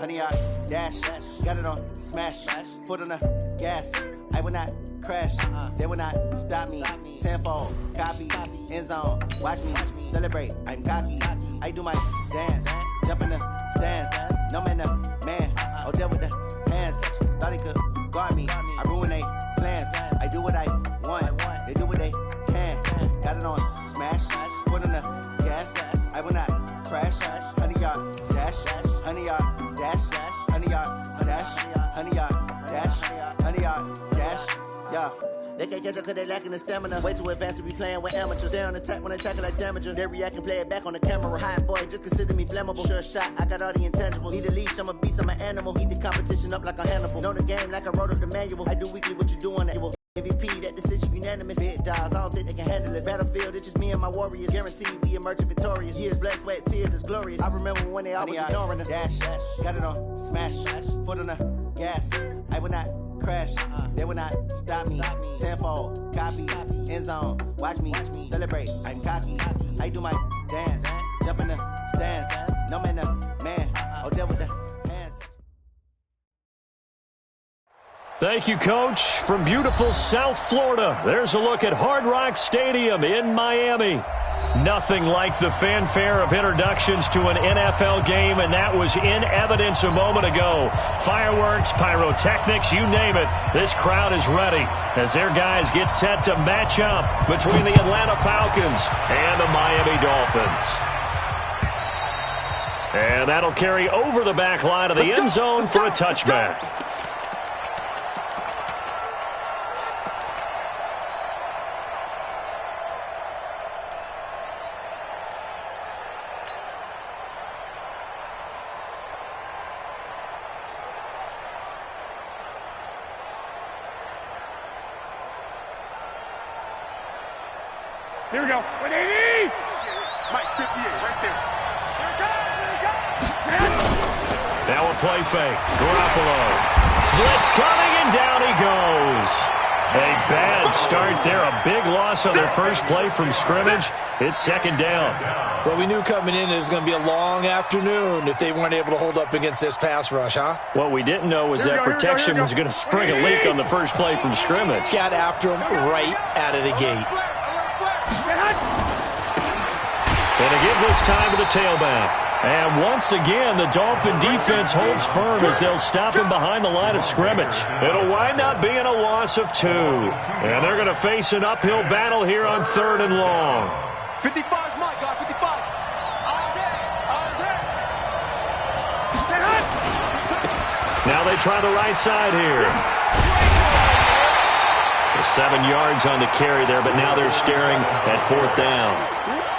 100 yard dash. Got it on smash. Foot on the gas. I will not crash. They will not stop me. Tenfold, copy, end zone. Watch me celebrate. I'm cocky. I do my dance. Jump in the stands. No man, the man. Oh, there with the hands. Thought he could guard me. I ruin they plans. I do what I want. They do what they can. Got it on smash. Foot on the gas. I will not crash. 100 yard dash. 100 yard dash. 100 yard dash. 100 yard dash. 100 yard dash. Yeah. They can't catch up cause they lacking the stamina. Way too advanced to be playing with amateurs. Stay on attack when attacking like damager. They react and play it back on the camera. Hot boy, just consider me flammable. Sure shot, I got all the intangibles. Need a leash, I'm a beast, I'm an animal. Eat the competition up like a Hannibal. Know the game like I wrote up the manual. I do weekly what you do on that. MVP, that decision unanimous. Big dogs, I don't think they can handle it. Battlefield, it's just me and my warriors. Guaranteed we emerging victorious. Years, blood, sweat, tears, is glorious. I remember when they always ignoring us. Dash, got it on smash. Foot on the gas. I will not crash. They will not stop me. Tenfold, copy, end zone. Watch me celebrate. I'm cocky. I do my dance. Jump in the stands. No man, the man. Oh, there with the hands. Thank you, Coach. From beautiful South Florida, there's a look at Hard Rock Stadium in Miami. Nothing like the fanfare of introductions to an NFL game, and that was in evidence a moment ago. Fireworks, pyrotechnics, you name it. This crowd is ready as their guys get set to match up between the Atlanta Falcons and the Miami Dolphins. And that'll carry over the back line of the end zone for a touchback. Here we go. 180! Mike, 58, right there. Here it comes! Now a play fake. Garoppolo. Blitz coming, and down he goes. A bad start there. A big loss on their first play from scrimmage. It's second down. Well, we knew coming in it was going to be a long afternoon if they weren't able to hold up against this pass rush, huh? What we didn't know was that protection was going to spring a leak on the first play from scrimmage. Got after him right out of the gate. And to give this time to the tailback. And once again, the Dolphin defense holds firm as they'll stop him behind the line of scrimmage. It'll wind up being a loss of 2. And they're going to face an uphill battle here on 3rd and long. 55 is my guy, 55. All day, all day. Now they try the right side here. 7 yards on the carry there, but now they're staring at 4th down.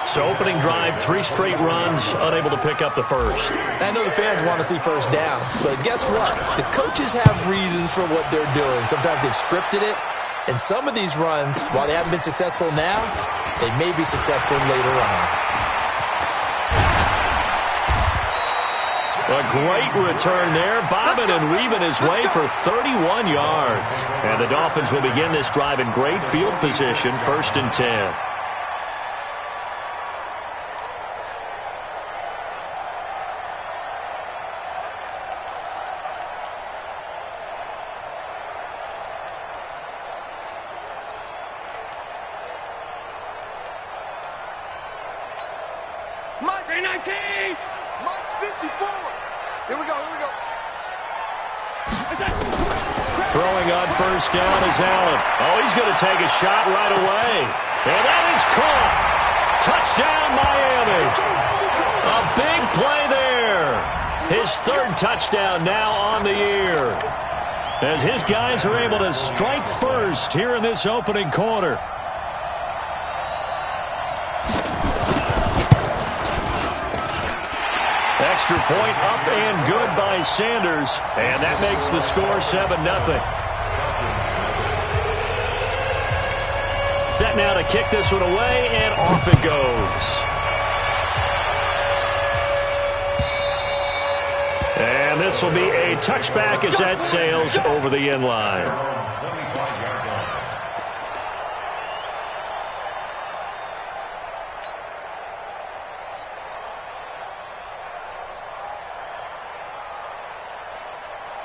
So opening drive, 3 straight runs, unable to pick up the first. I know the fans want to see first downs, but guess what? The coaches have reasons for what they're doing. Sometimes they've scripted it, and some of these runs, while they haven't been successful now, they may be successful later on. A great return there, bobbing and weaving his way for 31 yards. And the Dolphins will begin this drive in great field position, 1st and 10. Mike 19! Mike 54! Here we go, here we go. Throwing on first down is Allen. Oh, he's going to take a shot right away. And that is caught. Touchdown, Miami. A big play there. His 3rd touchdown now on the year. As his guys are able to strike first here in this opening quarter. Extra point up and good by Sanders. And that makes the score 7-0. Set now to kick this one away, and off it goes. And this will be a touchback as that sails over the end line.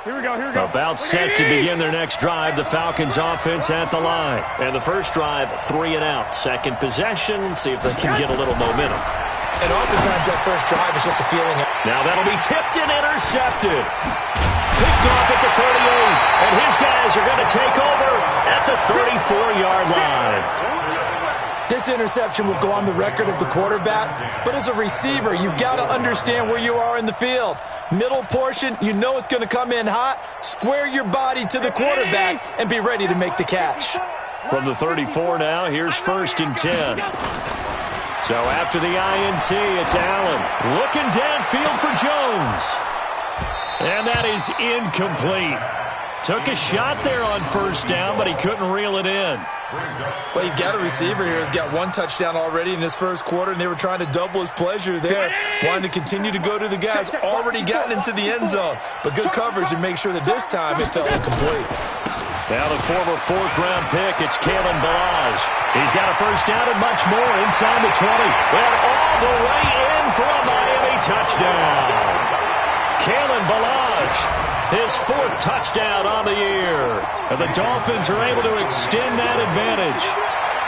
Here we go, here we go. About set to begin their next drive. The Falcons offense at the line. And the first drive, 3 and out. Second possession, see if they can get a little momentum. And oftentimes that first drive is just a feeling. Now that'll be tipped and intercepted. Picked off at the 38. And his guys are going to take over at the 34-yard line. This interception will go on the record of the quarterback, but as a receiver, you've got to understand where you are in the field. Middle portion, you know it's going to come in hot. Square your body to the quarterback and be ready to make the catch. From the 34 now, here's 1st and 10. So after the INT, it's Allen looking downfield for Jones. And that is incomplete. Took a shot there on 1st down, but he couldn't reel it in. Well, you've got a receiver here who's got 1 touchdown already in this first quarter, and they were trying to double his pleasure there, wanting to continue to go to the guys already gotten into the end zone. But good coverage to make sure that this time it fell incomplete. Now the former 4th-round pick, it's Kalen Ballage. He's got a 1st down and much more inside the 20. And all the way in for a Miami touchdown. Kalen Ballage, his 4th touchdown on the year. And the Dolphins are able to extend that advantage.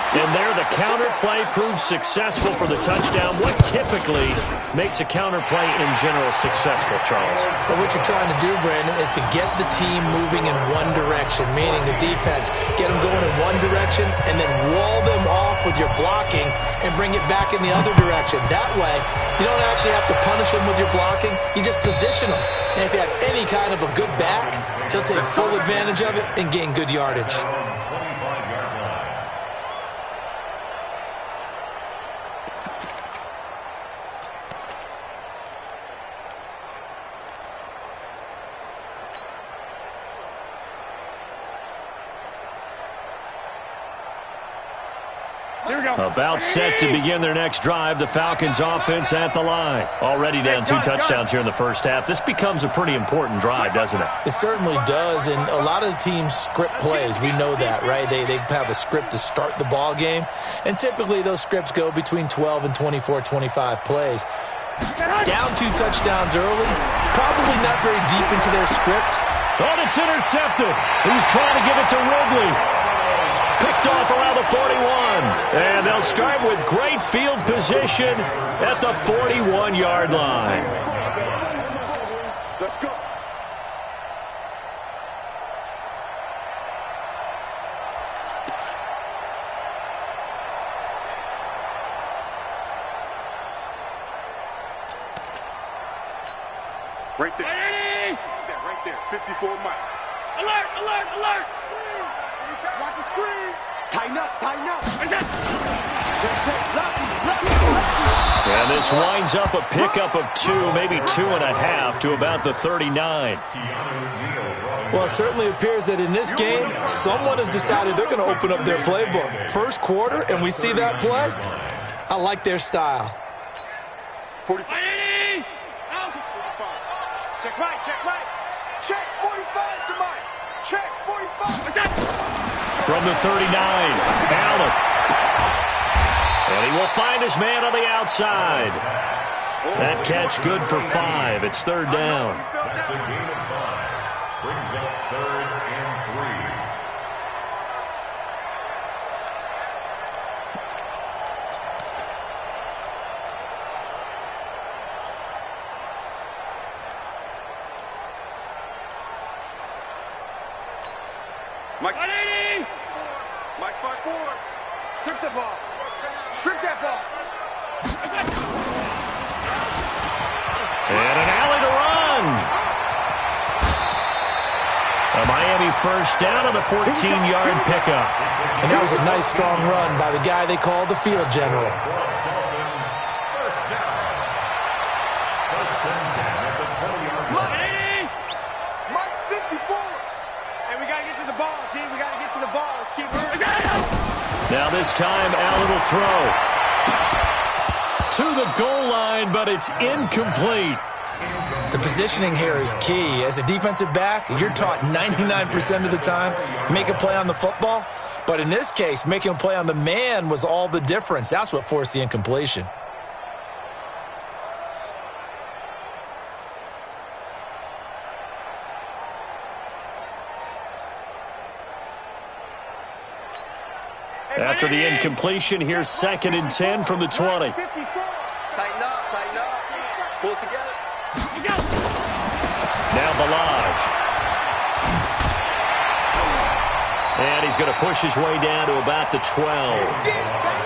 And there the counter play proves successful for the touchdown. What typically makes a counter play in general successful, Charles? But what you're trying to do, Brandon, is to get the team moving in one direction, meaning the defense, get them going in one direction and then wall them off with your blocking and bring it back in the other direction. That way, you don't actually have to punish them with your blocking. You just position them. And if you have any kind of a good back, he'll take full advantage of it and gain good yardage. About set to begin their next drive. The Falcons offense at the line. Already down 2 touchdowns here in the first half. This becomes a pretty important drive, doesn't it? It certainly does, and a lot of the teams script plays. We know that, right? They have a script to start the ball game, and typically those scripts go between 12 and 24, 25 plays. Down 2 touchdowns early, probably not very deep into their script. Oh, it's intercepted. He's trying to give it to Ridley. Picked off around the 41. And they'll start with great field position at the 41-yard line. Let's go. Right there. Right there. 54 Mike. Alert, alert, alert. Watch the screen. Tighten up, tighten up. And this winds up a pickup of 2, maybe 2.5 to about the 39. Well, it certainly appears that in this game, someone has decided they're going to open up their playbook. First quarter, and we see that play. I like their style. 45. Check right, check right. Check 45 to Mike. Check 45. From the 39, Allen. And he will find his man on the outside. That catch good for 5. It's 3rd down. That's a gain of 5. Brings up 3rd and 3. Mike. Mike's by 4. Strip the ball. Strip that ball. And an alley to run. A Miami 1st down on the 14-yard pickup. And that was a nice, strong run by the guy they call the field general. First down. 1st and 10 at the 20-yard line. Mike 54. Hey, we got to get to the ball, team. We got to get to the ball. Let's keep moving. Now this time, Allen will throw to the goal line, but it's incomplete. The positioning here is key. As a defensive back, you're taught 99% of the time, make a play on the football. But in this case, making a play on the man was all the difference. That's what forced the incompletion. After the incompletion, here's 2nd and 10 from the 20. Tighten up, pull it together. Now Balaj. And he's going to push his way down to about the 12.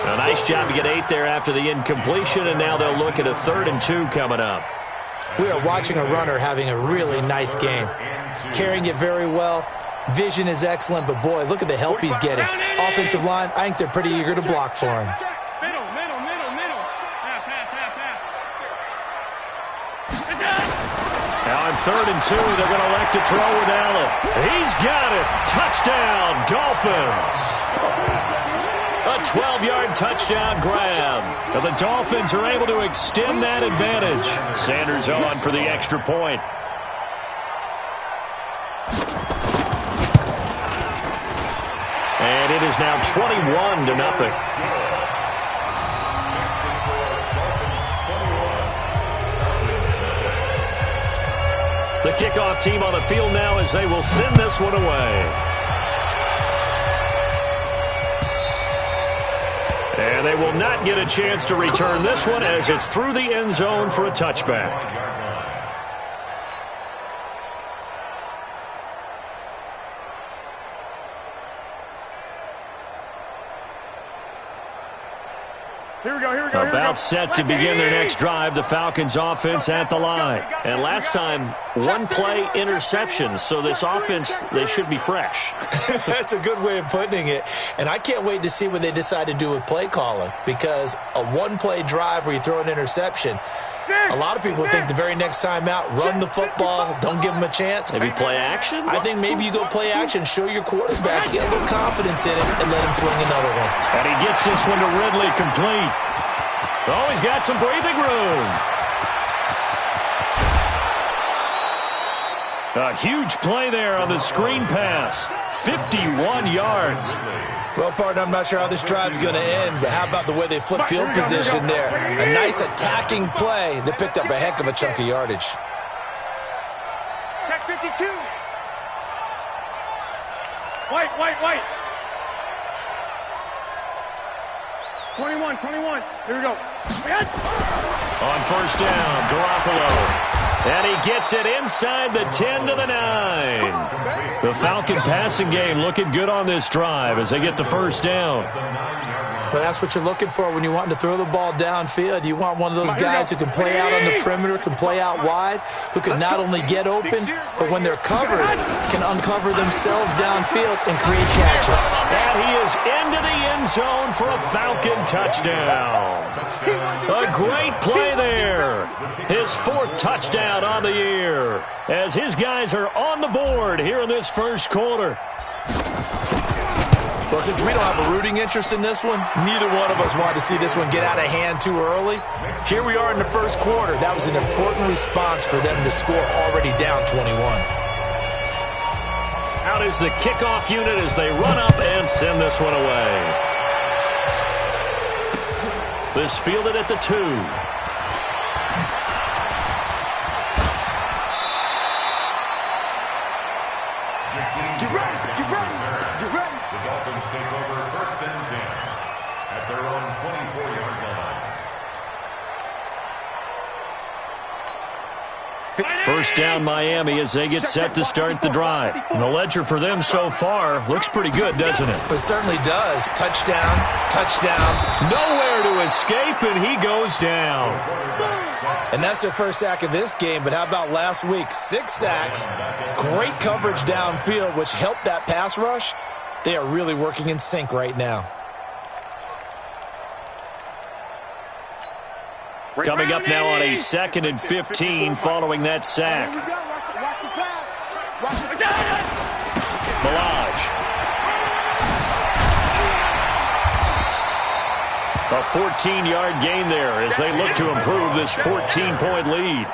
A nice job to get 8 there after the incompletion, and now they'll look at a 3rd and 2 coming up. We are watching a runner having a really nice game. Carrying it very well. Vision is excellent, but boy, look at the help he's getting. Offensive line, I think they're pretty eager to block for him. Middle. Now on 3rd and 2, they're going to elect to throw with Allen. He's got it. Touchdown, Dolphins. A 12-yard touchdown grab. And the Dolphins are able to extend that advantage. Sanders on for the extra point. And it is now 21-0. The kickoff team on the field now as they will send this one away. And they will not get a chance to return this one as it's through the end zone for a touchback. Here we go. About set to begin their next drive, the Falcons offense at the line. And last time, one-play interception, so this offense, they should be fresh. That's a good way of putting it. And I can't wait to see what they decide to do with play calling, because a one-play drive where you throw an interception, a lot of people think the very next time out, run the football, don't give them a chance. Maybe play action? I think maybe you go play action, show your quarterback, get a little confidence in it, and let him fling another one. And he gets this one to Ridley complete. Oh, he's got some breathing room. A huge play there on the screen pass. 51 yards. Well, partner, I'm not sure how this drive's going to end, but how about the way they flip field position there? A nice attacking play that picked up a heck of a chunk of yardage. Check 52. White. 21. Here we go. On first down, Garoppolo. And he gets it inside the 10 to the 9. The Falcon passing game looking good on this drive as they get the first down. Well, that's what you're looking for when you want to throw the ball downfield. You want one of those guys who can play out on the perimeter, can play out wide, who can not only get open, but when they're covered, can uncover themselves downfield and create catches. And he is into the end zone for a Falcon touchdown. A great play there. His 4th touchdown on the year as his guys are on the board here in this first quarter. Well, since we don't have a rooting interest in this one, neither one of us wanted to see this one get out of hand too early. Here we are in the first quarter. That was an important response for them to score already down 21. Out is the kickoff unit as they run up and send this one away. This fielded at the 2. Get ready. The Dolphins take over 1st and 10 at their own 24-yard line. First down Miami as they get set to start the drive. And the ledger for them so far looks pretty good, doesn't it? It certainly does. Touchdown. Nowhere to escape, and he goes down. And that's their first sack of this game, but how about last week? 6 sacks, great coverage downfield, which helped that pass rush. They are really working in sync right now. Coming up now on a 2nd and 15 following that sack. Balaj. A 14-yard gain there as they look to improve this 14-point lead.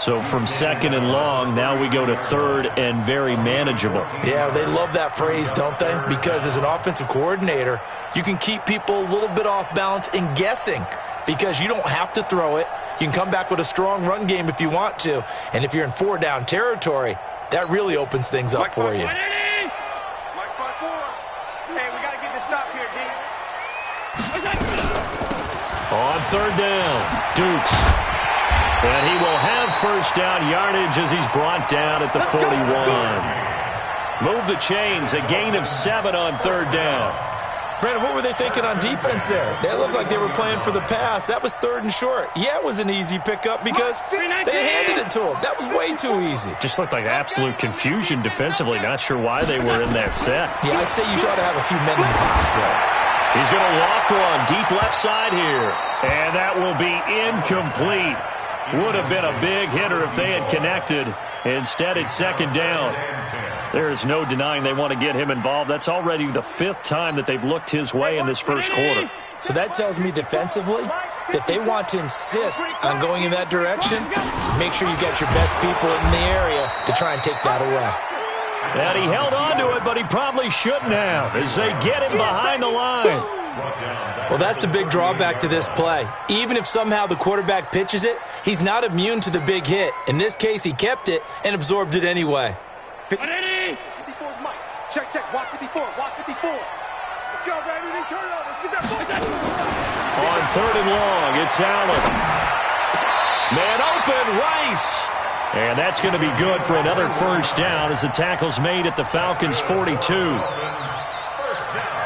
So from 2nd and long, now we go to 3rd and very manageable. Yeah, they love that phrase, don't they? Because as an offensive coordinator, you can keep people a little bit off balance and guessing because you don't have to throw it. You can come back with a strong run game if you want to. And if you're in 4-down territory, that really opens things up for you. Mike 5-4. Hey, we got to get this stop here, D. On third down, Dukes. And he will have first down yardage as he's brought down at the 41. Move the chains, a gain of 7 on third down. Brandon, what were they thinking on defense there? They looked like they were playing for the pass. That was third and short. Yeah, it was an easy pickup because they handed it to him. That was way too easy. Just looked like absolute confusion defensively. Not sure why they were in that set. Yeah, I'd say you ought to have a few men in the box there. He's going to loft one deep left side here. And that will be incomplete. Would have been a big hitter if they had connected. Instead, it's second down. There's no denying they want to get him involved. That's already the 5th time that they've looked his way in this first quarter. So that tells me defensively that they want to insist on going in that direction. Make sure you get your best people in the area to try and take that away. And he held on to it, but he probably shouldn't have as they get him behind the line. Well, that's the big drawback to this play. Even if somehow the quarterback pitches it, he's not immune to the big hit. In this case, he kept it and absorbed it anyway. 54's Mike. Check, watch 54, watch 54. Let's go, baby, they turn over. Get that ball. On third and long, it's Allen. Man open, Rice. And that's going to be good for another first down as the tackle's made at the Falcons' 42. First down.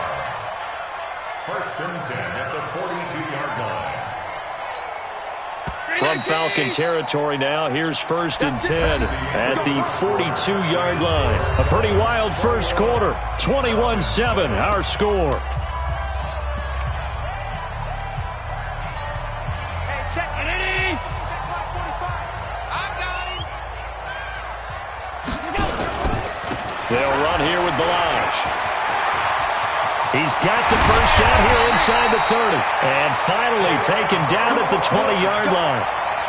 First and 10 at the 42-yard line. From Falcon territory now, here's first and 10 at the 42-yard line. A pretty wild first quarter, 21-7 our score. Hey, check it in. I got him. They'll run here with Balaj. He's got the first down here inside the 30. And finally taken down at the 20-yard line.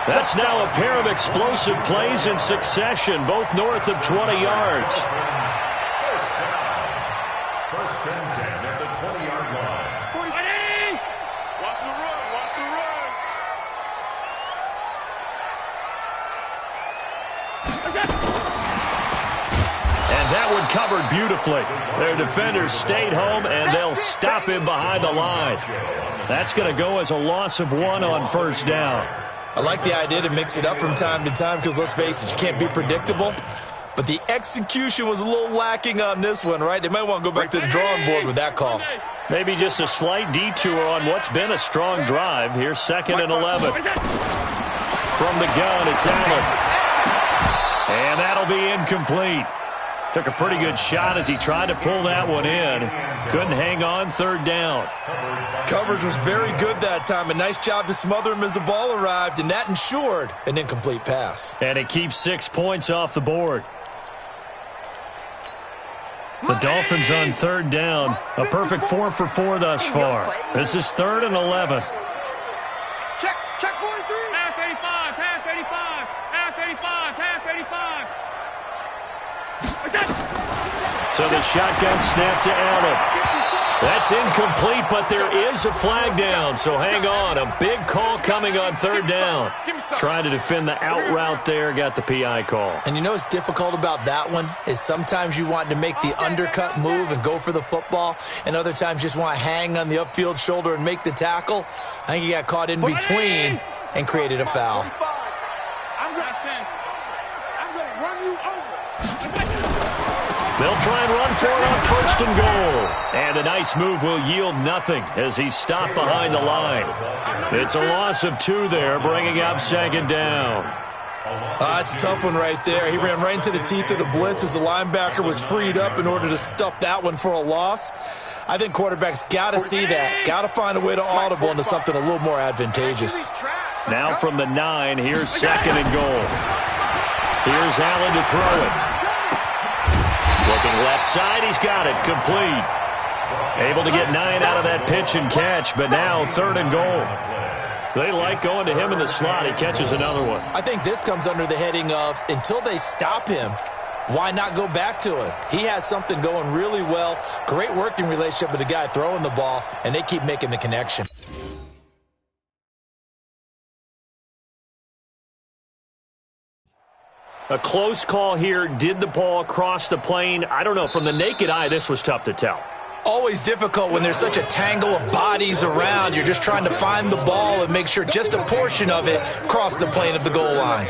That's now a pair of explosive plays in succession, both north of 20 yards. First down. First and 10 at the 20-yard line. Watch the run, watch the run. And that one covered beautifully. Their defenders stayed home, and they'll stop him behind the line. That's going to go as a loss of 1 on first down. I like the idea to mix it up from time to time because, let's face it, you can't be predictable. But the execution was a little lacking on this one, right? They might want to go back to the drawing board with that call. Maybe just a slight detour on what's been a strong drive. Here's second and 11. From the gun, it's Allen. And that'll be incomplete. Took a pretty good shot as he tried to pull that one in. Couldn't hang on third down. Coverage was very good that time. A nice job to smother him as the ball arrived, and that ensured an incomplete pass. And it keeps 6 points off the board. The Dolphins on third down. A perfect 4 for 4 thus far. This is third and 11. Check 43. Half 85, half 85, half 85, half 85. So the shotgun snap to Allen. That's incomplete, but there is a flag down, so hang on. A big call coming on third down. Trying to defend the out route there, got the PI call. And you know what's difficult about that one is sometimes you want to make the undercut move and go for the football, and other times just want to hang on the upfield shoulder and make the tackle. I think he got caught in between and created a foul. I'm going to run you over. They'll try and run for it on first and goal. And a nice move will yield nothing as he's stopped behind the line. It's a loss of 2 there, bringing up second down. It's a tough one right there. He ran right into the teeth of the blitz as the linebacker was freed up in order to stuff that one for a loss. I think quarterbacks got to see that. Got to find a way to audible into something a little more advantageous. Now from the 9, here's second and goal. Here's Allen to throw it. Looking left side, he's got it, complete. Able to get 9 out of that pitch and catch, but now third and goal. They like going to him in the slot. He catches another one. I think this comes under the heading of until they stop him, why not go back to it? He has something going really well, great working relationship with the guy throwing the ball, and they keep making the connection. A close call here. Did the ball cross the plane? I don't know. From the naked eye, this was tough to tell. Always difficult when there's such a tangle of bodies around. You're just trying to find the ball and make sure just a portion of it crossed the plane of the goal line.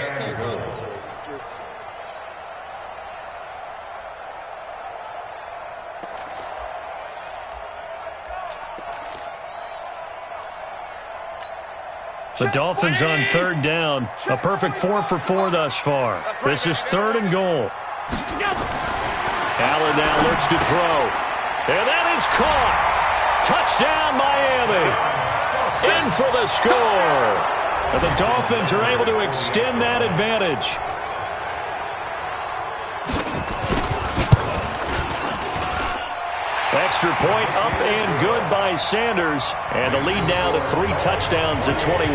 The Dolphins on 3rd down. A perfect 4 for 4 thus far. This is 3rd and goal. Allen now looks to throw. And that is caught. Touchdown, Miami. In for the score. But the Dolphins are able to extend that advantage. Extra point up and good by Sanders. And the lead now to 3 touchdowns at 21.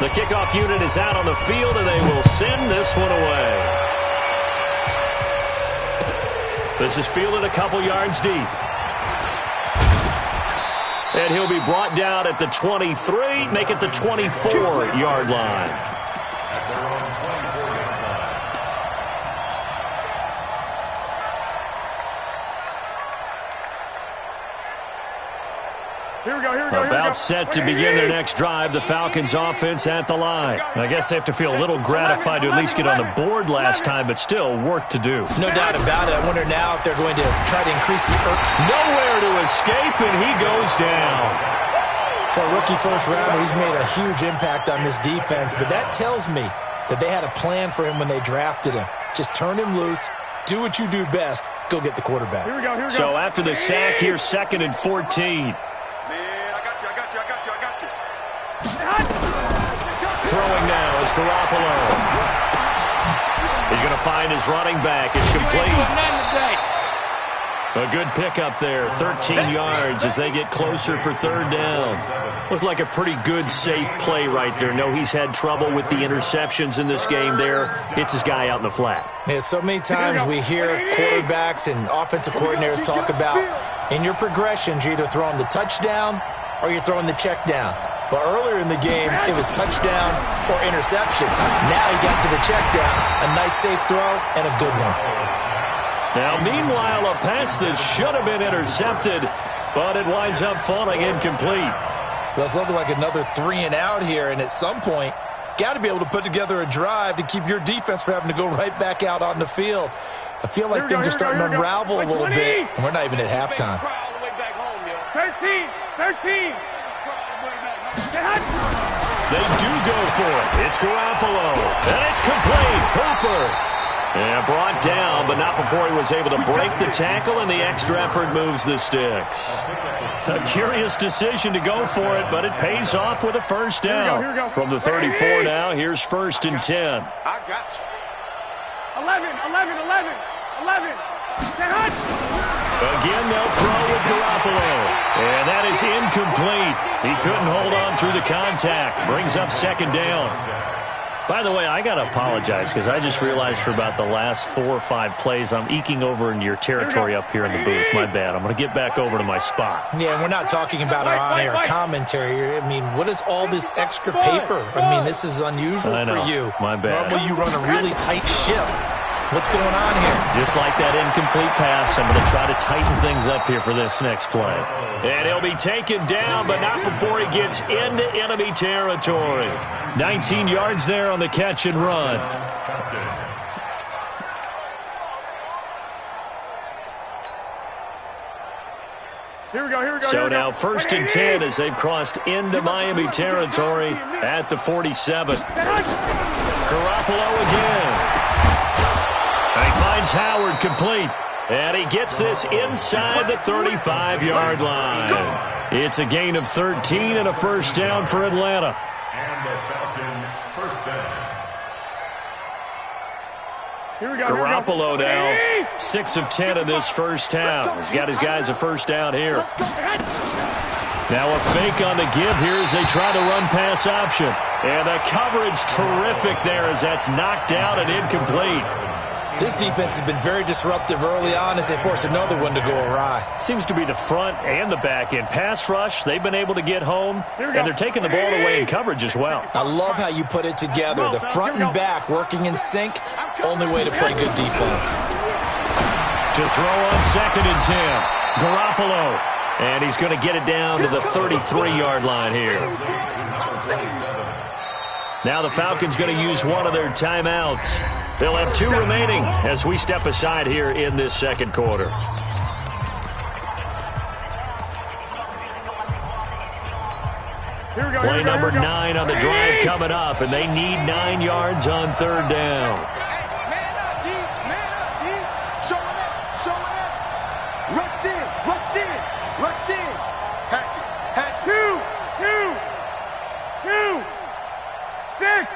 The kickoff unit is out on the field, and they will send this one away. This is fielded a couple yards deep. And he'll be brought down at the 23, make it the 24-yard line. About set to begin their next drive, the Falcons offense at the line. I guess they have to feel a little gratified to at least get on the board last time, but still work to do. No doubt about it. I wonder now if they're going to try to increase the... Nowhere to escape, and he goes down. For a rookie first rounder, he's made a huge impact on this defense, but that tells me that they had a plan for him when they drafted him. Just turn him loose, do what you do best, go get the quarterback. Here we go. So after the sack, here's 2nd and 14. Throwing now is Garoppolo. He's going to find his running back. It's complete. A good pickup there, 13 yards as they get closer for 3rd down. Looked like a pretty good, safe play right there. No, he's had trouble with the interceptions in this game there. Hits his guy out in the flat. Yeah, so many times we hear quarterbacks and offensive coordinators talk about in your progressions, you're either throwing the touchdown or you're throwing the check down. But earlier in the game, it was touchdown or interception. Now he got to the check down. A nice safe throw and a good one. Now, meanwhile, a pass that should have been intercepted, but it winds up falling incomplete. Well, it's looking like another 3 and out here, and at some point, got to be able to put together a drive to keep your defense from having to go right back out on the field. I feel like things are starting to unravel a little bit, and we're not even at halftime. 13. They do go for it. It's Garoppolo. And it's complete. Hooper. And brought down, but not before he was able to break the tackle, and the extra effort moves the sticks. A curious decision to go for it, but it pays off with a first down. Here we go. From the 34 now, here's 1st and 10. I got you. 11. Again, they'll throw with Garoppolo. And that is incomplete. He couldn't hold on through the contact. Brings up 2nd down. By the way, I got to apologize because I just realized for about the last 4 or 5 plays, I'm eking over into your territory up here in the booth. My bad. I'm going to get back over to my spot. Yeah, and we're not talking about our on-air commentary. I mean, what is all this extra paper? I mean, this is unusual for you. My bad. Normally you run a really tight ship. What's going on here? Just like that incomplete pass, I'm going to try to tighten things up here for this next play. And he'll be taken down, but not before he gets into enemy territory. 19 yards there on the catch and run. Here we go. So now 1st and 10 as they've crossed into Miami territory at the 47. Garoppolo again. And he finds Howard complete. And he gets this inside the 35-yard line. It's a gain of 13 and a first down for Atlanta. And the Falcons first down. Here we go. Garoppolo now, 6 of 10 in this first half. He's got his guys a first down here. Now a fake on the give here as they try to run pass option. And the coverage terrific there as that's knocked out and incomplete. This defense has been very disruptive early on as they force another one to go awry. Seems to be the front and the back end. Pass rush, they've been able to get home, and they're taking the ball away in coverage as well. I love how you put it together. The front and back working in sync, only way to play good defense. To throw on 2nd and 10. Garoppolo. And he's going to get it down to the 33-yard line here. Now the Falcons going to use one of their timeouts. They'll have 2 remaining as we step aside here in this second quarter. Play number 9 on the drive coming up, and they need 9 yards on 3rd down. Man up, D. Man up, D. Show it up. Show it up. Rush in. Rush in. Rush in. Hatch it. Hatch it. 2, 6.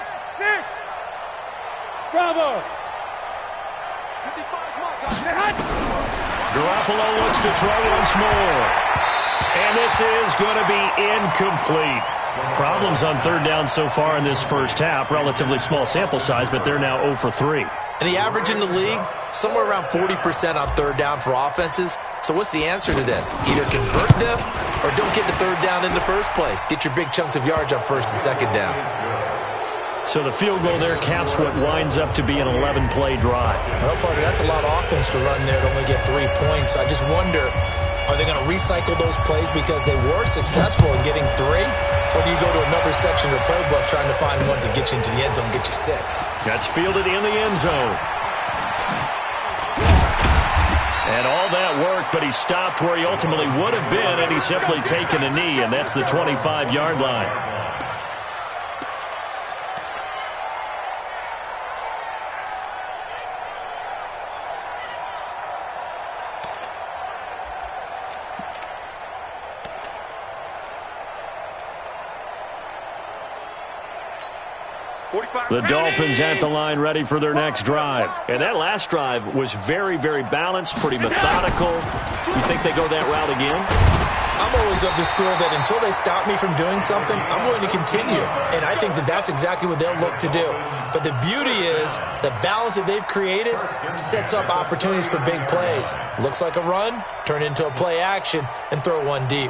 Bravo. 55 mark. Garoppolo looks to throw once more. And this is going to be incomplete. Problems on 3rd down so far in this first half. Relatively small sample size, but they're now 0 for 3. And the average in the league, somewhere around 40% on 3rd down for offenses. So what's the answer to this? Either convert them or don't get to 3rd down in the first place. Get your big chunks of yards on 1st and 2nd down. So the field goal there caps what winds up to be an 11-play drive. Well, partner, that's a lot of offense to run there to only get 3 points. I just wonder, are they going to recycle those plays because they were successful in getting 3? Or do you go to another section of the playbook trying to find ones that get you into the end zone and get you 6? That's fielded in the end zone. And all that worked, but he stopped where he ultimately would have been, and he's simply taken a knee, and that's the 25-yard line. The Dolphins at the line ready for their next drive. And that last drive was very, very balanced, pretty methodical. You think they go that route again? I'm always of the school that until they stop me from doing something, I'm going to continue. And I think that that's exactly what they'll look to do. But the beauty is the balance that they've created sets up opportunities for big plays. Looks like a run, turn into a play action, and throw one deep.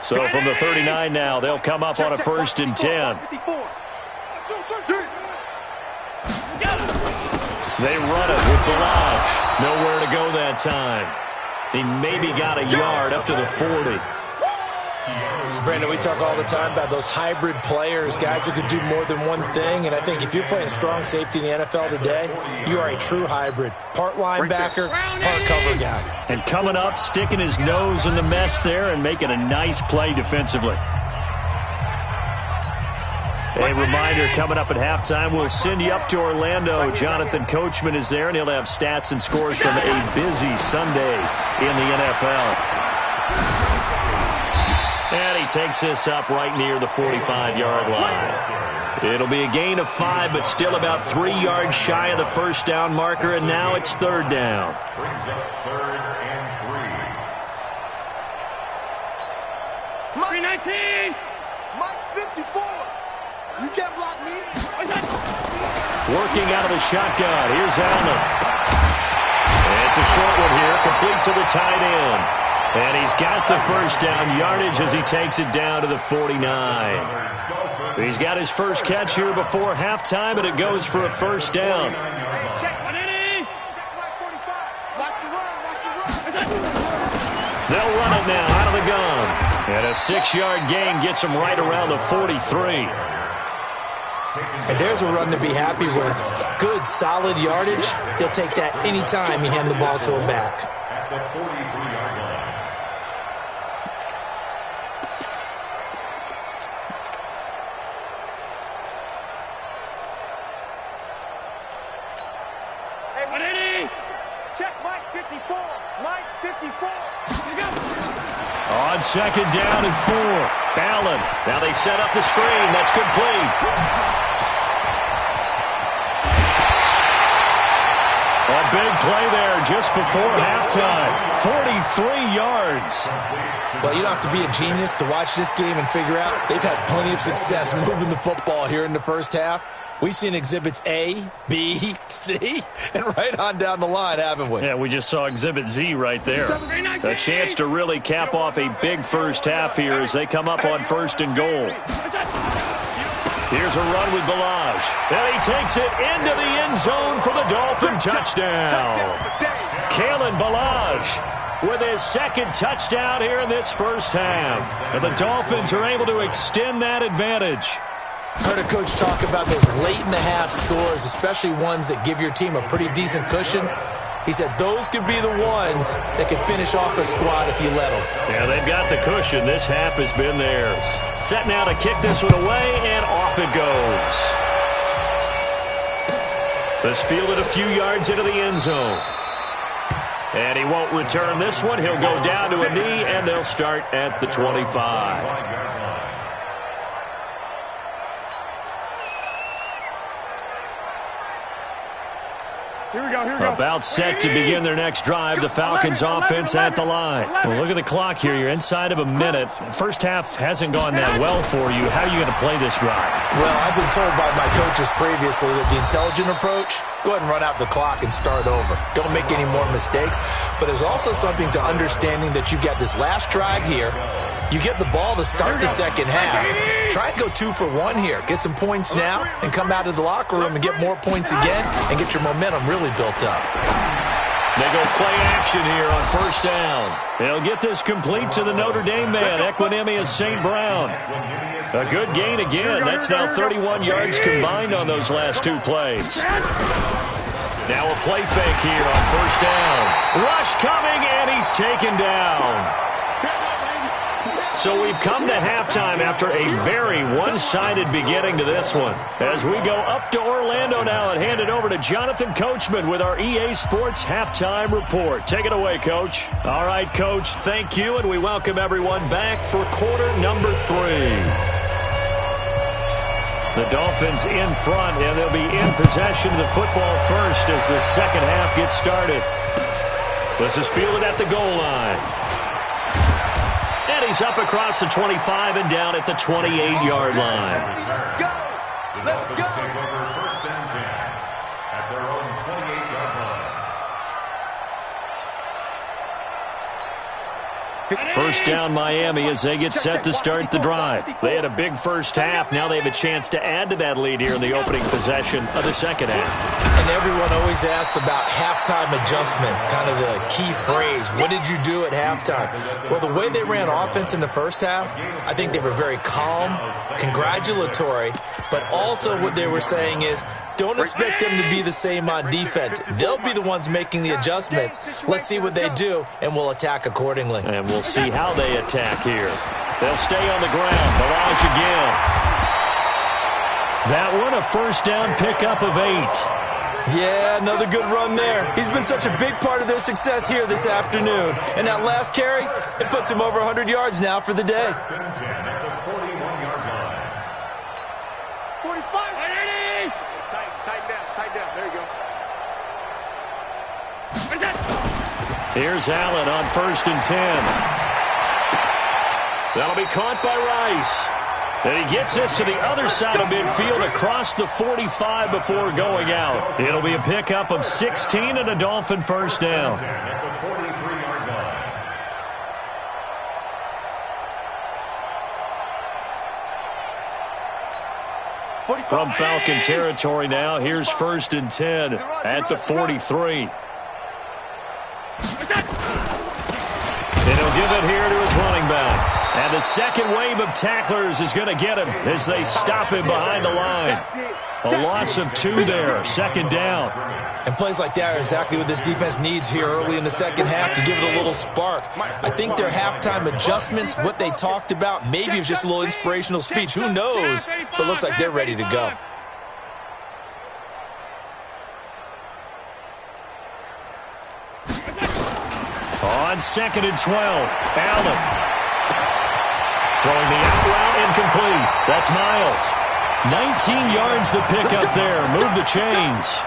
So from the 39 now, they'll come up on a 1st and 10. They run it with Balaj. Nowhere to go that time. He maybe got a yard up to the 40. Brandon, we talk all the time about those hybrid players, guys who could do more than one thing. And I think if you're playing strong safety in the NFL today, you are a true hybrid. Part linebacker, part cover guy. And coming up, sticking his nose in the mess there and making a nice play defensively. A reminder, coming up at halftime, we'll send you up to Orlando. Jonathan Coachman is there, and he'll have stats and scores from a busy Sunday in the NFL. And he takes this up right near the 45-yard line. It'll be a gain of 5, but still about 3 yards shy of the 1st down marker, and now it's 3rd down. Brings up 3rd and 3. 319. Mike 54. You can't block me. Working out of the shotgun. Here's Allen. It's a short one here, complete to the tight end. And he's got the 1st down yardage as he takes it down to the 49. He's got his first catch here before halftime, and it goes for a 1st down. They'll run it now out of the gun. And a 6-yard gain gets him right around the 43. And there's a run to be happy with. Good, solid yardage. He'll take that anytime you hand the ball to him back. At the 43-yard line. Check Mike 54. Mike 54. You go. On 2nd down and 4. Allen. Now they set up the screen. That's complete. A big play there just before halftime. 43 yards. Well, you don't have to be a genius to watch this game and figure out they've had plenty of success moving the football here in the first half. We've seen exhibits A, B, C, and right on down the line, haven't we? Yeah, we just saw exhibit Z right there. A chance to really cap off a big first half here as they come up on 1st and goal. Here's a run with Balaj. And he takes it into the end zone for the Dolphin touchdown. Kalen Balaj with his second touchdown here in this first half. And the Dolphins are able to extend that advantage. Heard a coach talk about those late-in-the-half scores, especially ones that give your team a pretty decent cushion. He said those could be the ones that could finish off a squad if you let them. Yeah, they've got the cushion. This half has been theirs. Set now to kick this one away, and off it goes. This fielded a few yards into the end zone. And he won't return this one. He'll go down to a knee, and they'll start at the 25. About set to begin their next drive, the Falcons offense at the line. Well, look at the clock here. You're inside of a minute. First half hasn't gone that well for you. How are you going to play this drive? Well, I've been told by my coaches previously that the intelligent approach, go ahead and run out the clock and start over. Don't make any more mistakes. But there's also something to understanding that you've got this last drive here. You get the ball to start the second half. Try and go 2 for 1 here. Get some points now and come out of the locker room and get more points again and get your momentum really built up. They go play action here on first down. They'll get this complete to the Notre Dame man, Equinemius St. Brown. A good gain again. That's now 31 yards combined on those last 2 plays. Now a play fake here on first down. Rush coming, and he's taken down. So we've come to halftime after a very one-sided beginning to this one. As we go up to Orlando now and hand it over to Jonathan Coachman with our EA Sports Halftime Report. Take it away, Coach. All right, Coach, thank you, and we welcome everyone back for quarter number 3. The Dolphins in front, and they'll be in possession of the football first as the second half gets started. This is fielded at the goal line. And he's up across the 25 and down at the 28-yard line. The Dolphins take over first and 10 at their own 28-yard line. First down Miami as they get set to start the drive. They had a big first half. Now they have a chance to add to that lead here in the opening possession of the second half. And everyone always asks about halftime adjustments, kind of the key phrase. What did you do at halftime? Well, the way they ran offense in the first half, I think they were very calm, congratulatory, but also what they were saying is, don't expect them to be the same on defense. They'll be the ones making the adjustments. Let's see what they do, and we'll attack accordingly. And we'll see how they attack here. They'll stay on the ground. Balaj again. That one, a first down pickup of 8. Yeah, another good run there. He's been such a big part of their success here this afternoon. And that last carry, it puts him over 100 yards now for the day. First and 10 at the 41-yard line. 45. Tighten down. There you go. Here's Allen on first and 10. That'll be caught by Rice. And he gets this to the other side of midfield across the 45 before going out. It'll be a pickup of 16 and a Dolphin first down. At the 43-yard line. From Falcon territory now, here's first and 10 at the 43. And he'll give it here to his running back. And the second wave of tacklers is going to get him as they stop him behind the line. A loss of 2 there, second down. And plays like that are exactly what this defense needs here early in the second half to give it a little spark. I think their halftime adjustments, what they talked about, maybe it was just a little inspirational speech. Who knows? But looks like they're ready to go. On second and 12, Allen. Throwing the out route incomplete. That's Miles. 19 yards the pickup there. Move the chains.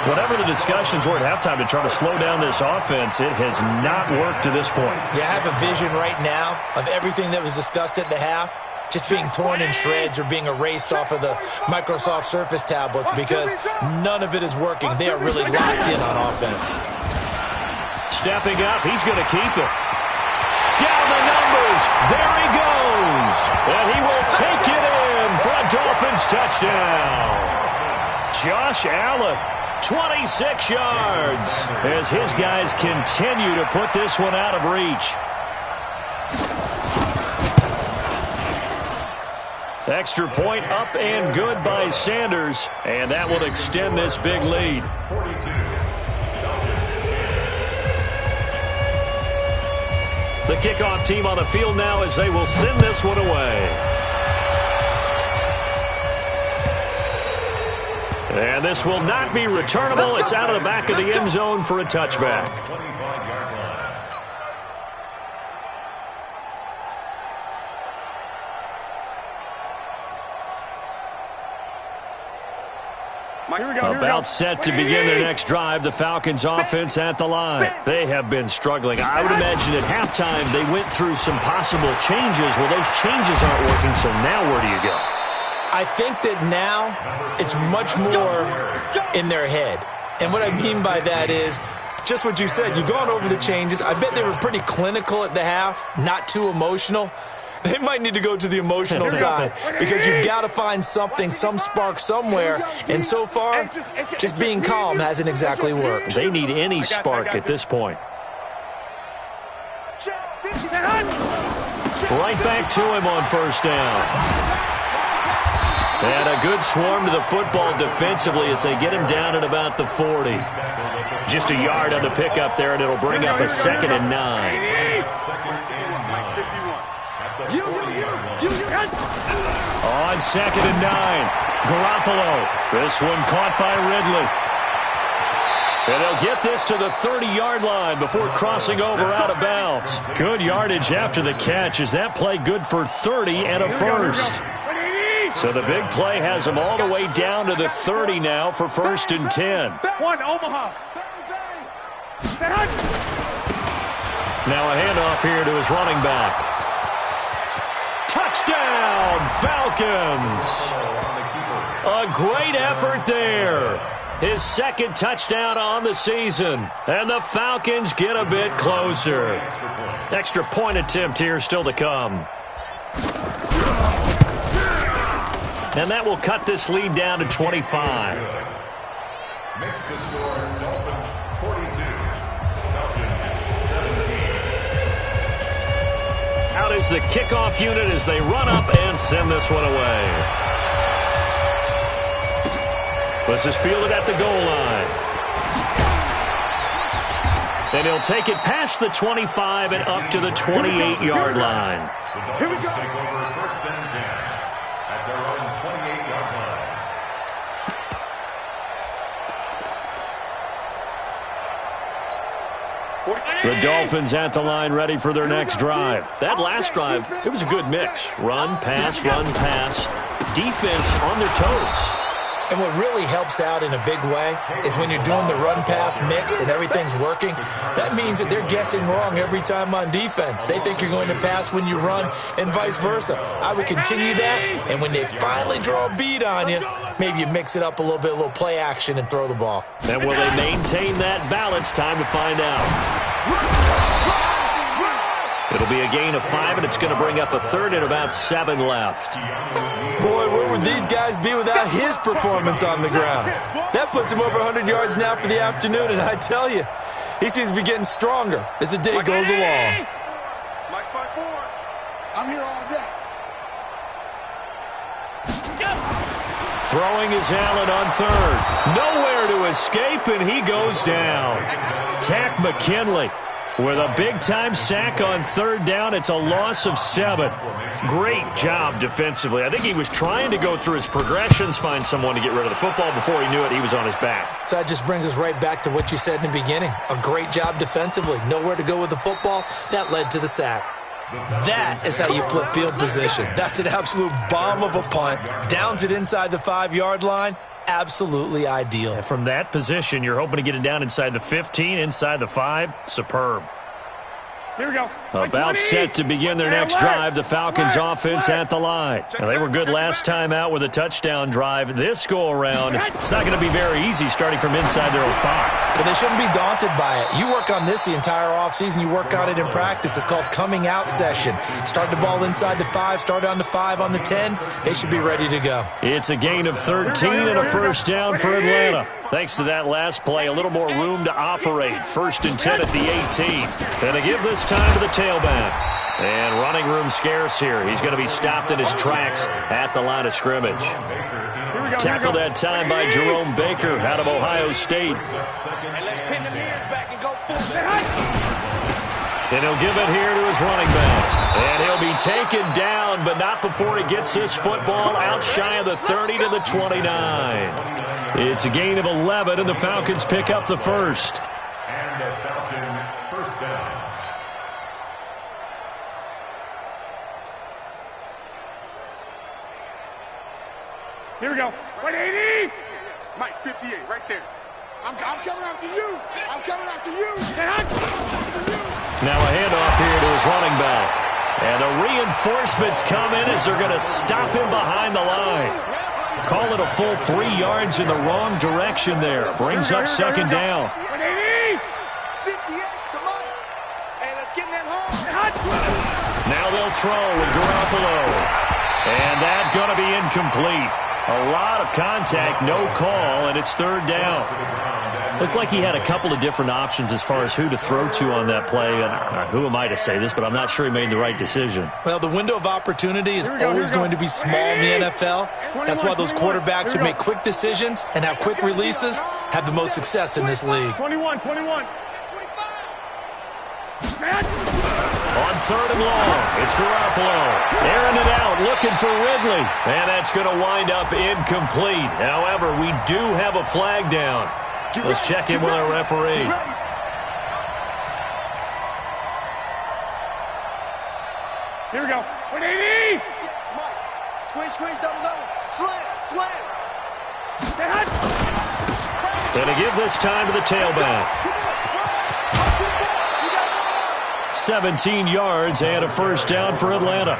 Whatever the discussions were at halftime to try to slow down this offense, it has not worked to this point. Yeah, I have a vision right now of everything that was discussed at the half just being torn in shreds or being erased off of the Microsoft Surface tablets because none of it is working. They are really locked in on offense. Stepping up, he's going to keep it. Down the numbers. There he goes. And he will take it in for a Dolphin touchdown. Josh Allen, 26 yards, as his guys continue to put this one out of reach. Extra point up and good by Sanders, and that will extend this big lead. The kickoff team on the field now as they will send this one away. And this will not be returnable. It's out of the back of the end zone for a touchback. About set to begin their next drive, the Falcons offense at the line. They have been struggling. I would imagine at halftime they went through some possible changes. Well, those changes aren't working, so now where do you go? I think that now it's much more in their head. And what I mean by that is just what you said. You've gone over the changes. I bet they were pretty clinical at the half, not too emotional. They might need to go to the emotional side because you've got to find something, some spark somewhere. And so far, just being calm hasn't exactly worked. They need any spark at this point. Right back to him on first down. And a good swarm to the football defensively as they get him down at about the 40. Just a yard on the pickup there, and it'll bring up a 2nd and 9. On 2nd and 9, Garoppolo. This one caught by Ridley. And they'll get this to the 30-yard line before crossing over out of bounds. Good yardage after the catch as that play good for 30 and a first. So the big play has them all the way down to the 30 now for 1st and 10. Omaha. Now a handoff here to his running back. Touchdown, Falcons! A great effort there. His 2nd touchdown on the season. And the Falcons get a bit closer. Extra point attempt here still to come. And that will cut this lead down to 25. Makes the score Dolphins 42, Falcons 17. Out is the kickoff unit as they run up and send this one away. This is fielded at the goal line. And he'll take it past the 25 and up to the 28-yard line. The Dolphins take over 1st and 10 at their own 28-yard line. The Dolphins at the line ready for their next drive. That last drive, it was a good mix. Run, pass, defense on their toes. And what really helps out in a big way is when you're doing the run-pass mix and everything's working, that means that they're guessing wrong every time on defense. They think you're going to pass when you run and vice versa. I would continue that, and when they finally draw a bead on you, maybe you mix it up a little bit, a little play action, and throw the ball. And will they maintain that balance? Time to find out. It'll be a gain of 5, and it's going to bring up a 3rd and about 7 left. Boy, where would these guys be without his performance on the ground? That puts him over 100 yards now for the afternoon, and I tell you, he seems to be getting stronger as the day goes along. Mike 5-4. I'm here all day. Throwing is Allen on 3rd. Nowhere to escape, and he goes down. Tack McKinley with a big-time sack on 3rd down. It's a loss of 7. Great job defensively. I think he was trying to go through his progressions, find someone to get rid of the football. Before he knew it, he was on his back. So that just brings us right back to what you said in the beginning. A great job defensively. Nowhere to go with the football. That led to the sack. That is how you flip field position. That's an absolute bomb of a punt. Downs it inside the 5-yard line. Absolutely ideal. And from that position, you're hoping to get it down inside the 15, inside the 5. Superb. Here we go. About set to begin their next drive, the Falcons offense at the line. Now, they were good last time out with a touchdown drive. This go-around, it's not going to be very easy starting from inside their own 5. But they shouldn't be daunted by it. You work on this the entire offseason. You work on it in practice. It's called coming out session. Start the ball inside the 5, start on the 5 on the 10. They should be ready to go. It's a gain of 13 and a first down for Atlanta. Thanks to that last play, a little more room to operate. 1st and 10 at the 18. And they give this time to the tailback. And running room scarce here. He's going to be stopped in his tracks at the line of scrimmage. Tackled that time by Jerome Baker out of Ohio State. And let's pin the mirrors back and go full set. And he'll give it here to his running back. And he'll be taken down, but not before he gets this football out shy of the 30 to the 29. It's a gain of 11, and the Falcons pick up the first. And the Falcon first down. Here we go. 180. Mike, 58, right there. I'm coming after you. I'm coming after you. Now a handoff here to his running back. And the reinforcements come in as they're going to stop him behind the line. Call it a full 3 yards in the wrong direction there. Brings up second down. 180. 58, come on. Hey, let's get in that hole. Now they'll throw with Garoppolo. And that's going to be incomplete. A lot of contact, no call, and it's third down. Looked like he had a couple of different options as far as who to throw to on that play. And who am I to say this, but I'm not sure he made the right decision. Well, the window of opportunity is always going to be small in the NFL. That's why those quarterbacks who make quick decisions and have quick releases have the most success in this league. 21. On 3rd and long, it's Garoppolo. Airing it out, looking for Ridley. And that's going to wind up incomplete. However, we do have a flag down. Let's check in with our referee. Here we go. 180. Squeeze, double. Slam. And to give this time to the tailback. 17 yards and a first down for Atlanta.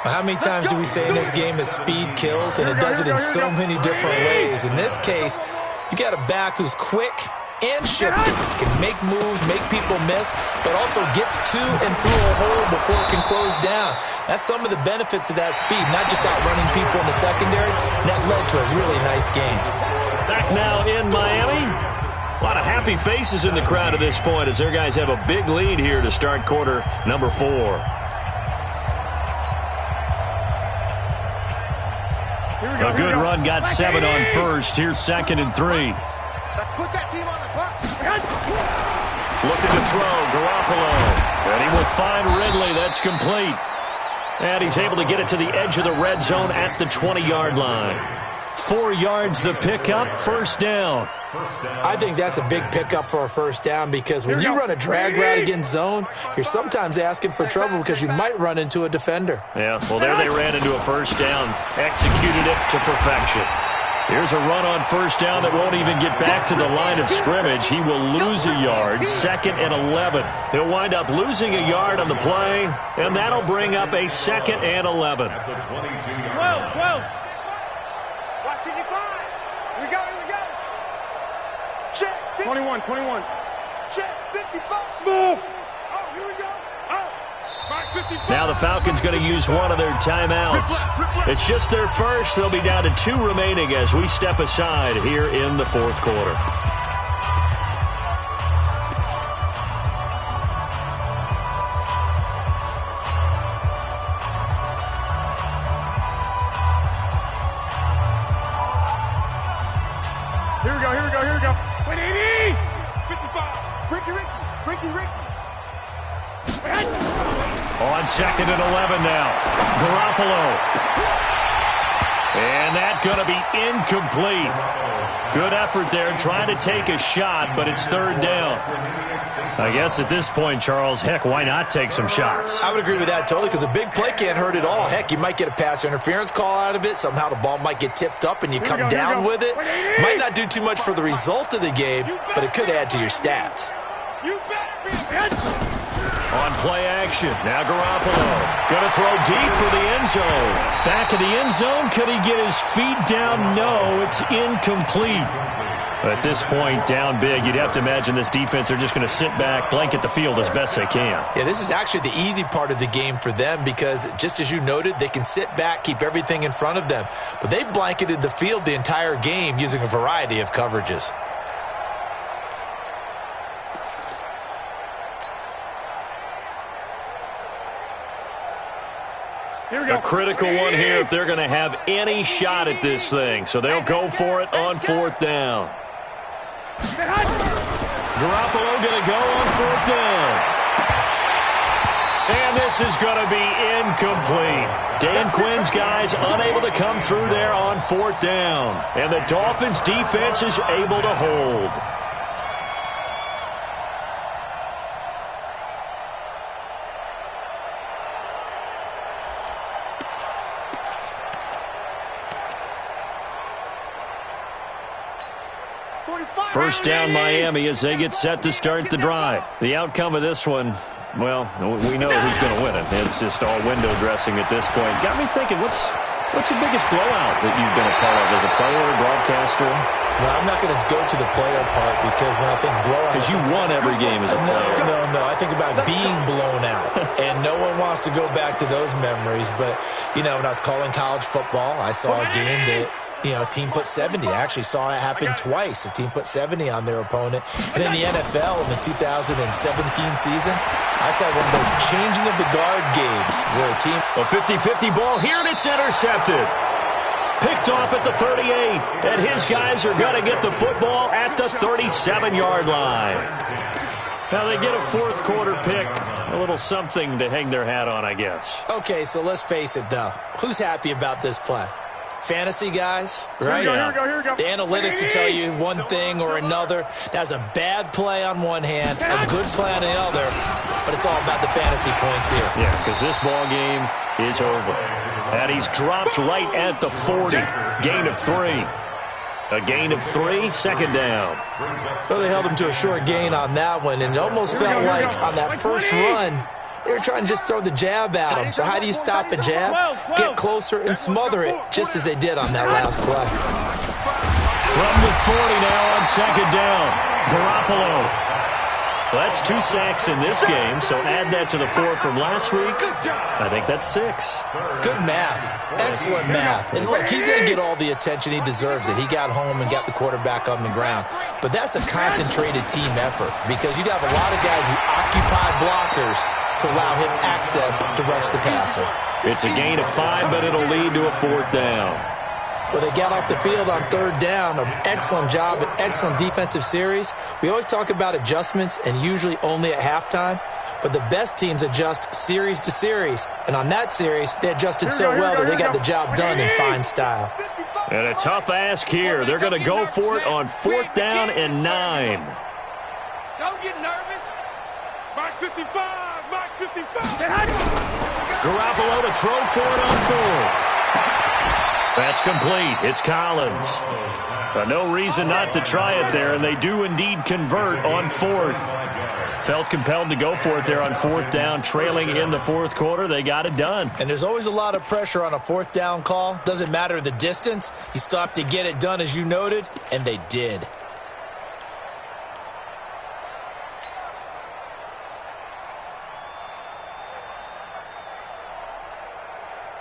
How many times do we say in this game that speed kills, and it does it in so many different ways? In this case, you got a back who's quick and shifty, can make moves, make people miss, but also gets to and through a hole before it can close down. That's some of the benefits of that speed, not just outrunning people in the secondary. And that led to a really nice game. Back now in Miami. A lot of happy faces in the crowd at this point as their guys have a big lead here to start quarter number 4. A good run, got 7 on first. Here's 2nd and 3. Let's put that team on the clock. Looking to throw, Garoppolo. And he will find Ridley. That's complete. And he's able to get it to the edge of the red zone at the 20-yard line. 4 yards the pickup, first down. I think that's a big pickup for a first down because when you run a drag route against zone, you're sometimes asking for trouble because you might run into a defender. Yeah, well, there they ran into a first down. Executed it to perfection. Here's a run on first down that won't even get back to the line of scrimmage. He will lose a yard, 2nd and 11. He'll wind up losing a yard on the play, and that'll bring up a 2nd and 11. 12. Watch it, you find. Here we go. Check. 21. Check. 55. Smooth. Oh, here we go. Oh. Mark 55. Now the Falcons going to use one of their timeouts. It's just their first. They'll be down to 2 remaining as we step aside here in the 4th quarter. Here we go. 180. 55. Ricky. On 2nd and 11 now. Garoppolo. And that's going to be incomplete. Good effort there trying to take a shot, but it's 3rd down. I guess at this point, Charles, heck, why not take some shots? I would agree with that totally because a big play can't hurt at all. Heck, you might get a pass interference call out of it. Somehow the ball might get tipped up and you come down with it. Might not do too much for the result of the game, but it could add to your stats. You better be On play action, now Garoppolo. Going to throw deep for the end zone. Back of the end zone, could he get his feet down? No, it's incomplete. At this point, down big, you'd have to imagine this defense, they're just going to sit back, blanket the field as best they can. Yeah, this is actually the easy part of the game for them because, just as you noted, they can sit back, keep everything in front of them. But they've blanketed the field the entire game using a variety of coverages. A critical one here if they're going to have any shot at this thing. So they'll go for it on fourth down. Garoppolo going to go on fourth down. And this is going to be incomplete. Dan Quinn's guys unable to come through there on fourth down. And the Dolphins defense is able to hold. First down Miami as they get set to start the drive. The outcome of this one, well, we know who's going to win it. It's just all window dressing at this point. Got me thinking, what's the biggest blowout that you've been a part of as a player or broadcaster? Well, I'm not going to go to the player part because when I think blowout... Because you won every game as a player. No. I think about being blown out. And no one wants to go back to those memories. But, when I was calling college football, I saw a game that... a team put 70. I actually saw it happen twice. A team put 70 on their opponent. And in the NFL in the 2017 season, I saw one of those changing of the guard games where a team... A 50-50 ball here, and it's intercepted. Picked off at the 38. And his guys are going to get the football at the 37-yard line. Now they get a fourth quarter pick. A little something to hang their hat on, I guess. Okay, so let's face it, though. Who's happy about this play? Fantasy guys, right? Here we go. The analytics will tell you one thing or another. That's a bad play on one hand, a good play on the other, but it's all about the fantasy points here. Yeah, because this ball game is over. And he's dropped right at the 40. Gain of 3. A gain of 3, second down. Well, they held him to a short gain on that one, and it almost felt like on that first run, they were trying to just throw the jab at him. So how do you stop a jab? Get closer and smother it, just as they did on that last play. From the 40 now on second down. Garoppolo. Well, that's 2 sacks in this game, so add that to the 4 from last week. I think that's 6. Good math. Excellent math. And look, he's going to get all the attention he deserves it. He got home and got the quarterback on the ground. But that's a concentrated team effort because you have a lot of guys who occupy blockers to allow him access to rush the passer. It's a gain of 5, but it'll lead to a fourth down. Well, they got off the field on third down. An excellent job, an excellent defensive series. We always talk about adjustments and usually only at halftime. But the best teams adjust series to series. And on that series, they adjusted so well that they got the job done in fine style. And a tough ask here. They're going to go for it on fourth down and 9. Don't get nervous. Mark 55. Mark 55. Garoppolo to throw for it on fourth. That's complete. It's Collins. No reason not to try it there, and they do indeed convert on fourth. Felt compelled to go for it there on fourth down, trailing in the fourth quarter. They got it done. And there's always a lot of pressure on a fourth down call. Doesn't matter the distance. You still have to get it done, as you noted, and they did.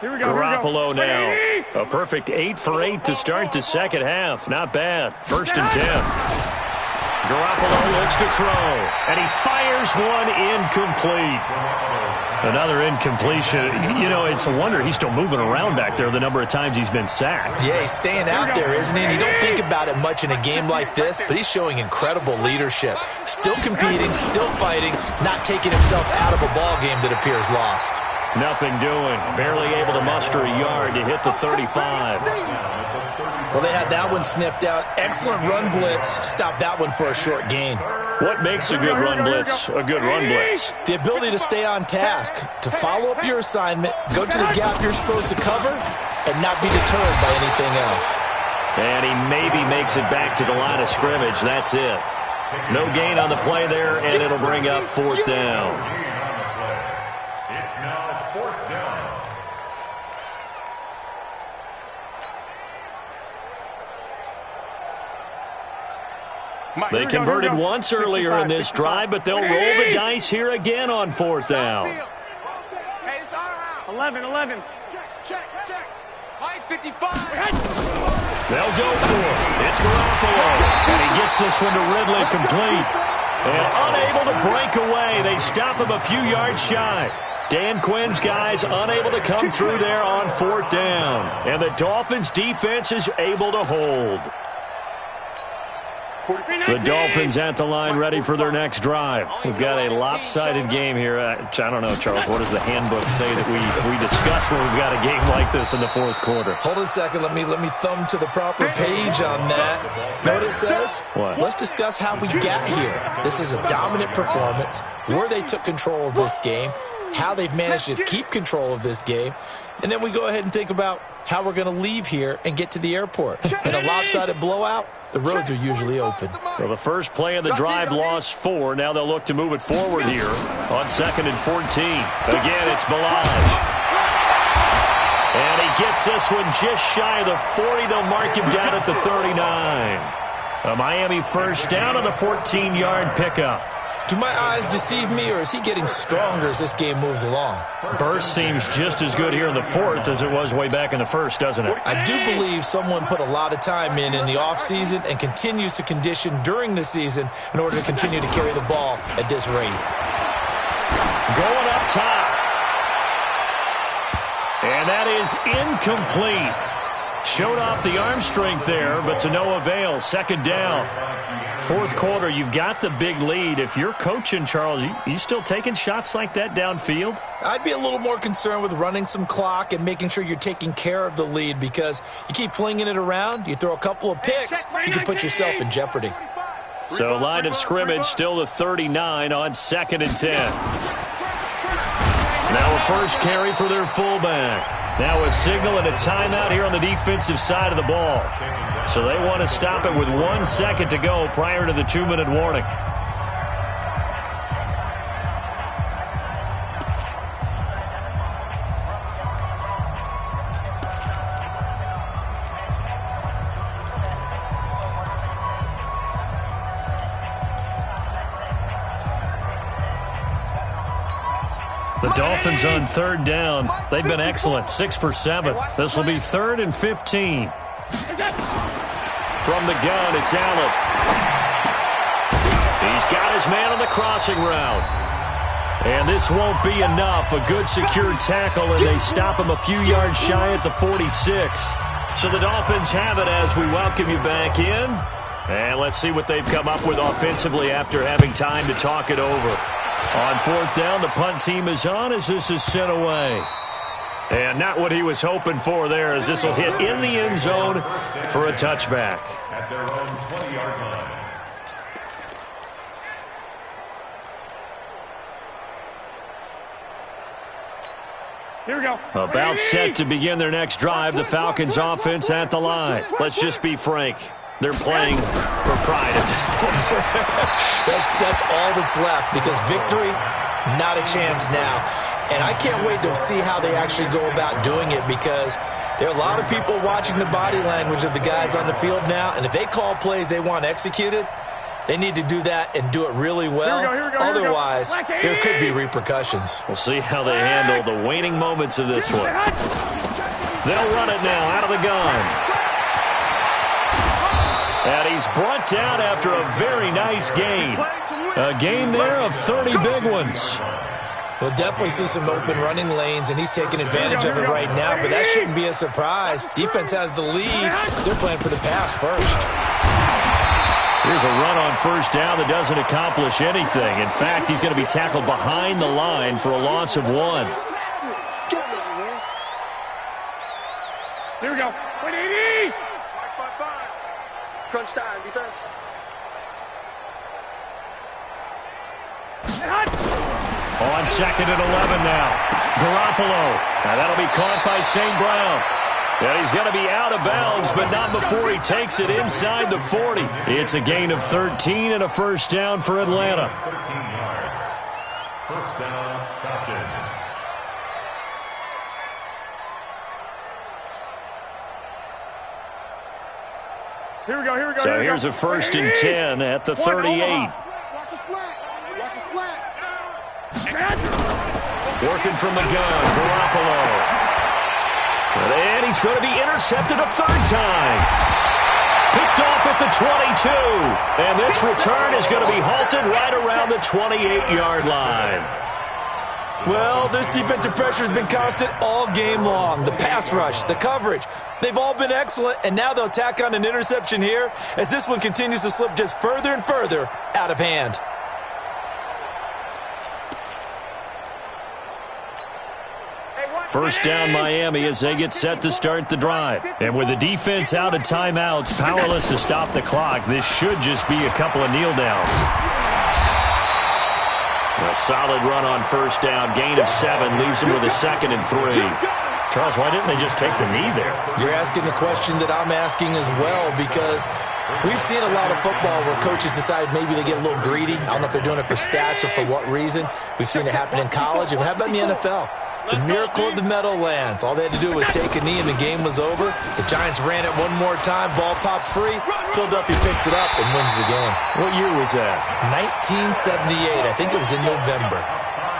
Garoppolo now. A perfect 8 for 8 to start the second half. Not bad. First and 10. Garoppolo looks to throw, and he fires one incomplete. Another incompletion. It's a wonder he's still moving around back there the number of times he's been sacked. Yeah, he's staying out there, isn't he? And you don't think about it much in a game like this, but he's showing incredible leadership. Still competing, still fighting, not taking himself out of a ball game that appears lost. Nothing doing. Barely able to muster a yard to hit the 35. Well, they had that one sniffed out. Excellent run blitz. Stopped that one for a short gain. What makes a good run blitz a good run blitz? The ability to stay on task, to follow up your assignment, go to the gap you're supposed to cover, and not be deterred by anything else. And he maybe makes it back to the line of scrimmage. That's it. No gain on the play there, and it'll bring up fourth down. They converted once earlier in this drive, but they'll roll the dice here again on 4th down. Hey, it's our house. 11. Check. High 55. They'll go for it. It's Garoppolo, and he gets this one to Ridley complete. And unable to break away. They stop him a few yards shy. Dan Quinn's guys unable to come through there on 4th down. And the Dolphins' defense is able to hold. The Dolphins at the line ready for their next drive. We've got a lopsided game here. I don't know, Charles, what does the handbook say that we discuss when we've got a game like this in the 4th quarter? Hold on a second. Let me thumb to the proper page on that. Know what it says? What? Let's discuss how we got here. This is a dominant performance, where they took control of this game, how they've managed to keep control of this game, and then we go ahead and think about how we're going to leave here and get to the airport. In a lopsided blowout, the roads are usually open. Well, the first play of the drive lost 4. Now they'll look to move it forward here on 2nd and 14. Again, it's Balaj. And he gets this one just shy of the 40. They'll mark him down at the 39. A Miami first down on the 14-yard pickup. Do my eyes deceive me, or is he getting stronger as this game moves along? Burst seems just as good here in the 4th as it was way back in the 1st, doesn't it? I do believe someone put a lot of time in the offseason and continues to condition during the season in order to continue to carry the ball at this rate. Going up top. And that is incomplete. Showed off the arm strength there, but to no avail. 2nd down. 4th quarter, you've got the big lead. If you're coaching, Charles, you still taking shots like that downfield? I'd be a little more concerned with running some clock and making sure you're taking care of the lead, because you keep flinging it around, you throw a couple of picks, you can put yourself in jeopardy. So line of scrimmage still the 39 on 2nd and 10. Now a first carry for their fullback. Now a signal and a timeout here on the defensive side of the ball. So they want to stop it with 1 second to go prior to the 2-minute warning. The Dolphins on 3rd down. They've been excellent. 6 for 7. This will be 3rd and 15. From the gun, it's Allen. He's got his man on the crossing route. And this won't be enough. A good secured tackle, and they stop him a few yards shy at the 46. So the Dolphins have it as we welcome you back in. And let's see what they've come up with offensively after having time to talk it over. On 4th down, the punt team is on as this is sent away. And not what he was hoping for there, as this will hit in the end zone for a touchback. At their own 20-yard line. Here we go. About set to begin their next drive, the Falcons offense at the line. Let's just be frank. They're playing for pride at this point. That's all that's left, because victory, not a chance now. And I can't wait to see how they actually go about doing it, because there are a lot of people watching the body language of the guys on the field now, and if they call plays they want executed, they need to do that and do it really well. Here we go. Otherwise, there could be repercussions. We'll see how they handle the waning moments of this one. They'll run it now out of the gun. And he's brought down after a very nice gain. A gain there of 30 big ones. We'll definitely see some open running lanes, and he's taking advantage of it right now, but that shouldn't be a surprise. Defense has the lead. They're playing for the pass first. Here's a run on 1st down that doesn't accomplish anything. In fact, he's going to be tackled behind the line for a loss of 1. Here we go. 180. 5-5-5. Crunch time, defense. On 2nd and 11 now. Garoppolo. Now that'll be caught by St. Brown. And he's going to be out of bounds, but not before he takes it inside the 40. It's a gain of 13 and a first down for Atlanta. 13 yards. First down, Falcons. Here we go, here we go. So here's a 1st and 10 at the 38. Watch a slant. Watch a slant. Working from the gun, Garoppolo. And he's going to be intercepted a 3rd time. Picked off at the 22. And this return is going to be halted right around the 28-yard line. Well, this defensive pressure has been constant all game long. The pass rush, the coverage, they've all been excellent, and now they'll tack on an interception here as this one continues to slip just further and further out of hand. First down Miami as they get set to start the drive. And with the defense out of timeouts, powerless to stop the clock, this should just be a couple of kneel downs. A solid run on 1st down, gain of 7, leaves him with a 2nd and 3. Charles, why didn't they just take the knee there? You're asking the question that I'm asking as well, because we've seen a lot of football where coaches decide maybe they get a little greedy. I don't know if they're doing it for stats or for what reason. We've seen it happen in college. And how about in the NFL? The miracle of the Meadowlands. All they had to do was take a knee and the game was over. The Giants ran it one more time. Ball popped free. Philadelphia picks it up and wins the game. What year was that? 1978. I think it was in November.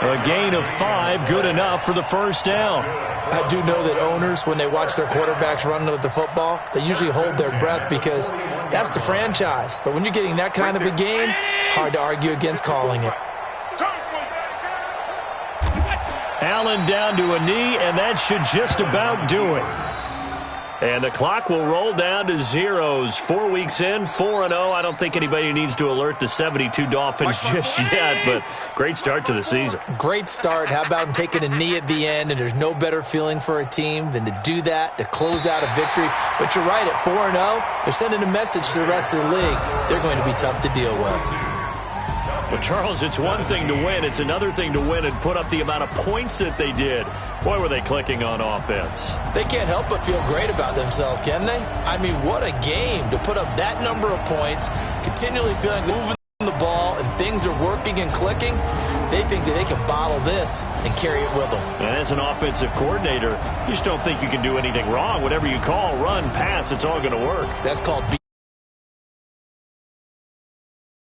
A gain of 5, good enough for the 1st down. I do know that owners, when they watch their quarterbacks running with the football, they usually hold their breath because that's the franchise. But when you're getting that kind of a game, hard to argue against calling it. Allen down to a knee, and that should just about do it. And the clock will roll down to zeros. 4 weeks in, 4-0. I don't think anybody needs to alert the 72 Dolphins just yet, but great start to the season. Great start. How about him taking a knee at the end, and there's no better feeling for a team than to do that, to close out a victory. But you're right, at 4-0, they're sending a message to the rest of the league. They're going to be tough to deal with. Well, Charles, it's one thing to win. It's another thing to win and put up the amount of points that they did. Boy, were they clicking on offense. They can't help but feel great about themselves, can they? I mean, what a game to put up that number of points, continually feeling moving the ball, and things are working and clicking. They think that they can bottle this and carry it with them. And as an offensive coordinator, you just don't think you can do anything wrong. Whatever you call, run, pass, it's all going to work. That's called